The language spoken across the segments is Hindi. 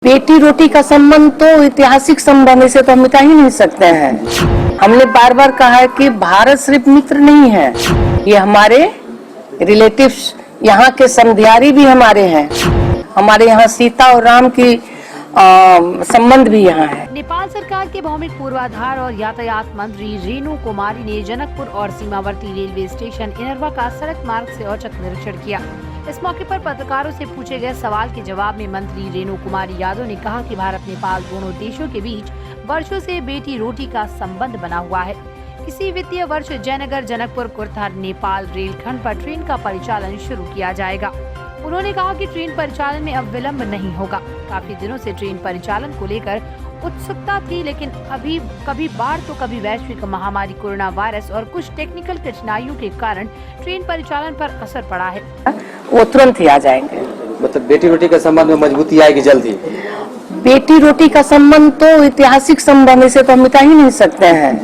बेटी रोटी का संबंध तो ऐतिहासिक संबंध, इसे तो हम मिटा ही नहीं सकते हैं। हमने बार बार कहा है कि भारत सिर्फ मित्र नहीं है, ये हमारे रिलेटिव्स, यहाँ के समधियारी भी हमारे हैं। हमारे यहाँ सीता और राम की संबंध भी यहाँ है। नेपाल सरकार के भौमिक पूर्वाधार और यातायात मंत्री रेणु कुमारी ने जनकपुर और सीमावर्ती रेलवे स्टेशन इनरवा का सड़क मार्ग से औचक निरीक्षण किया। इस मौके पर पत्रकारों से पूछे गए सवाल के जवाब में मंत्री रेणु कुमारी यादव ने कहा कि भारत नेपाल दोनों देशों के बीच वर्षों से बेटी रोटी का संबंध बना हुआ है। इसी वित्तीय वर्ष जयनगर जनकपुर कुर्था नेपाल रेलखंड पर ट्रेन का परिचालन शुरू किया जाएगा। उन्होंने कहा कि ट्रेन परिचालन में अब विलंब नहीं होगा। काफी दिनों से ट्रेन परिचालन को लेकर उत्सुकता थी, लेकिन अभी कभी बाढ़ तो कभी वैश्विक महामारी कोरोना वायरस और कुछ टेक्निकल कठिनाइयों के कारण ट्रेन परिचालन पर असर पड़ा है। वो तुरंत ही आ जाएंगे। मतलब बेटी रोटी के संबंध में मजबूती आएगी जल्दी। बेटी रोटी का संबंध तो ऐतिहासिक संबंध, इसे तो हम मिटा ही नहीं सकते हैं।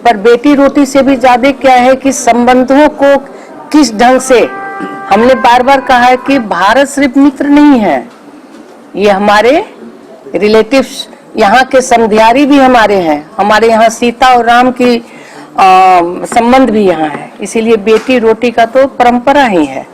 पर बेटी रोटी से भी ज्यादा क्या है कि संबंधों को किस ढंग से, हमने बार बार कहा है कि भारत सिर्फ मित्र नहीं है, ये हमारे रिलेटिव्स, यहाँ के समधियारी भी हमारे हैं। हमारे यहाँ सीता और राम की संबंध भी यहाँ है। इसीलिए बेटी रोटी का तो परंपरा ही है,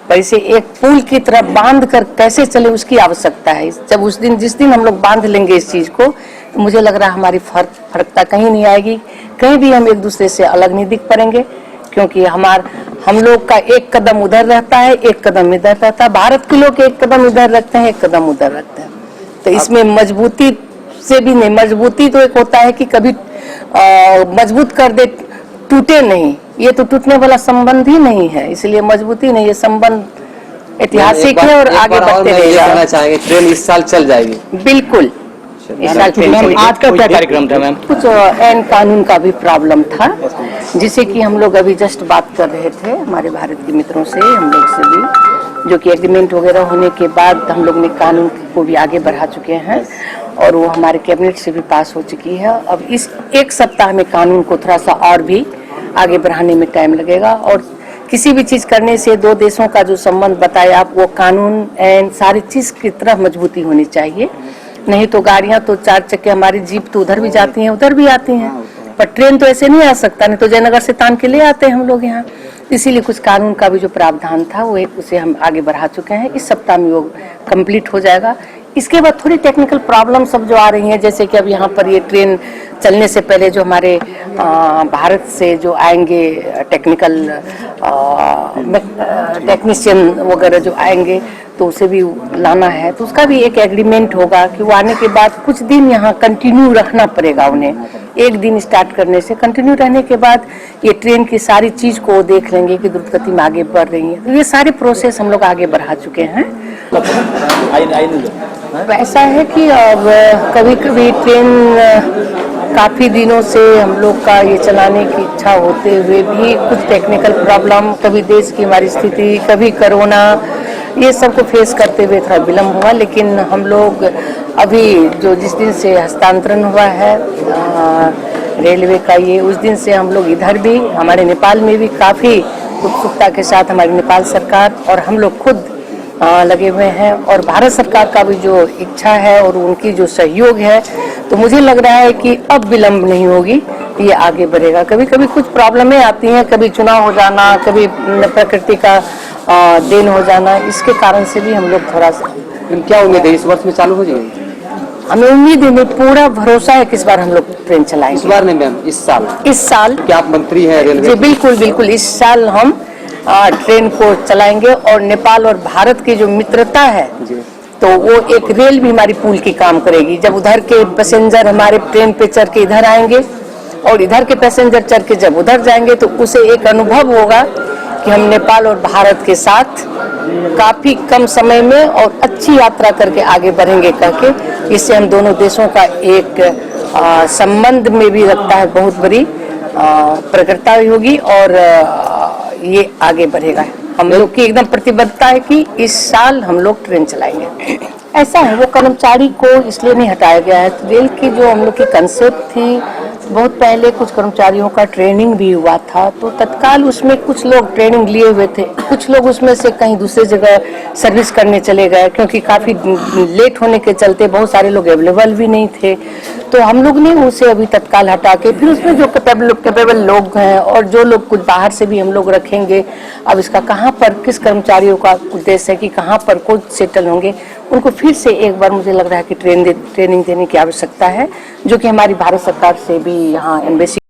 पर इसे एक पुल की तरह बांध कर कैसे चले उसकी आवश्यकता है। जब उस दिन जिस दिन हम लोग बांध लेंगे इस चीज को, तो मुझे लग रहा है हमारी फर्कता कहीं नहीं आएगी, कहीं भी हम एक दूसरे से अलग नहीं दिख पड़ेंगे, क्योंकि हम लोग का एक कदम उधर रहता है, एक कदम इधर रहता है। भारत के लोग एक कदम इधर रखते हैं, एक कदम उधर रखते हैं। तो इसमें मजबूती से भी नहीं, मजबूती तो एक होता है कि कभी मजबूत कर दे, टूटे नहीं। ये तो टूटने वाला संबंध ही नहीं है, इसलिए मजबूती नहीं, ये संबंध ऐतिहासिक है और आगे बढ़ते रहेगा। ट्रेन इस साल चल जाएगी? बिल्कुल। आज का क्या कार्यक्रम था मैम? कुछ एन कानून का भी प्रॉब्लम था, जिसे कि हम लोग अभी जस्ट बात कर रहे थे हमारे भारत के मित्रों से, हम लोग से भी, जो कि एग्रीमेंट वगैरह होने के बाद हम लोग ने कानून को भी आगे बढ़ा चुके हैं और वो हमारे कैबिनेट से भी पास हो चुकी है। अब इस एक सप्ताह में कानून को थोड़ा सा और भी आगे बढ़ाने में टाइम लगेगा। और किसी भी चीज करने से दो देशों का जो संबंध बताए आप, वो कानून एंड सारी चीज की तरफ मजबूती होनी चाहिए। नहीं तो गाड़ियां तो चार चक्के, हमारी जीप तो उधर भी जाती हैं उधर भी आती हैं, पर ट्रेन तो ऐसे नहीं आ सकता, नहीं तो जयनगर से तान के ले आते हैं हम लोग यहाँ। इसीलिए कुछ कानून का भी जो प्रावधान था वो उसे हम आगे बढ़ा चुके हैं। इस सप्ताह में वो कंप्लीट हो जाएगा। इसके बाद थोड़ी टेक्निकल प्रॉब्लम सब जो आ रही हैं, जैसे कि अब यहाँ पर ये ट्रेन चलने से पहले जो हमारे भारत से जो आएंगे टेक्नीशियन वगैरह जो आएंगे, तो उसे भी लाना है, तो उसका भी एक एग्रीमेंट होगा कि वो आने के बाद कुछ दिन यहाँ कंटिन्यू रखना पड़ेगा उन्हें। एक दिन स्टार्ट करने से कंटिन्यू रहने के बाद ये ट्रेन की सारी चीज को देख लेंगे कि द्रुत गति में आगे बढ़ रही है। तो ये सारे प्रोसेस हम लोग आगे बढ़ा चुके हैं। ऐसा है कि अब कभी कभी ट्रेन काफी दिनों से हम लोग का ये चलाने की इच्छा होते हुए भी कुछ टेक्निकल प्रॉब्लम, कभी देश की हमारी स्थिति, कभी कोरोना, ये सब को फेस करते हुए थोड़ा विलम्ब हुआ। लेकिन हम लोग अभी जो जिस दिन से हस्तांतरण हुआ है रेलवे का, ये उस दिन से हम लोग इधर भी, हमारे नेपाल में भी काफ़ी उत्सुकता के साथ हमारी नेपाल सरकार और हम लोग खुद लगे हुए हैं। और भारत सरकार का भी जो इच्छा है और उनकी जो सहयोग है, तो मुझे लग रहा है कि अब विलम्ब नहीं होगी, ये आगे बढ़ेगा। कभी कभी कुछ प्रॉब्लमें आती हैं, कभी चुनाव हो जाना, कभी प्रकृति का देन हो जाना, इसके कारण से भी हम लोग थोड़ा सा। क्या उम्मीद है इस वर्ष में चालू हो जाएगी? हमें उम्मीद है, पूरा भरोसा है कि इस बार हम लोग ट्रेन चलाएंगे। इस बार नहीं मैम, इस साल क्या आप मंत्री हैं रेलवे? जी बिल्कुल बिल्कुल, इस साल हम ट्रेन को चलाएंगे। और नेपाल और भारत की जो मित्रता है, तो वो एक रेल भी हमारी पुल की काम करेगी। जब उधर के पैसेंजर हमारे ट्रेन पे चढ़ के इधर आएंगे और इधर के पैसेंजर चढ़ के जब उधर जाएंगे, तो उसे एक अनुभव होगा कि हम नेपाल और भारत के साथ काफी कम समय में और अच्छी यात्रा करके आगे बढ़ेंगे करके। इससे हम दोनों देशों का एक संबंध में भी लगता है बहुत बड़ी प्रकटता होगी और ये आगे बढ़ेगा। हम लोग की एकदम प्रतिबद्धता है कि इस साल हम लोग ट्रेन चलाएंगे। ऐसा है, वो कर्मचारी को इसलिए नहीं हटाया गया है, तो रेल की जो हम लोग की कंसेप्ट थी बहुत पहले कुछ कर्मचारियों का ट्रेनिंग भी हुआ था, तो तत्काल उसमें कुछ लोग ट्रेनिंग लिए हुए थे, कुछ लोग उसमें से कहीं दूसरी जगह सर्विस करने चले गए, क्योंकि काफ़ी लेट होने के चलते बहुत सारे लोग अवेलेबल भी नहीं थे। तो हम लोग ने उसे अभी तत्काल हटा के फिर उसमें जो कैपेबल लोग हैं और जो लोग कुछ बाहर से भी हम लोग रखेंगे, अब इसका कहाँ पर किस कर्मचारियों का उद्देश्य है कि कहाँ पर कोई सेटल होंगे, उनको फिर से एक बार मुझे लग रहा है कि ट्रेनिंग देने की आवश्यकता है, जो कि हमारी भारत सरकार से भी यहाँ एम्बेसी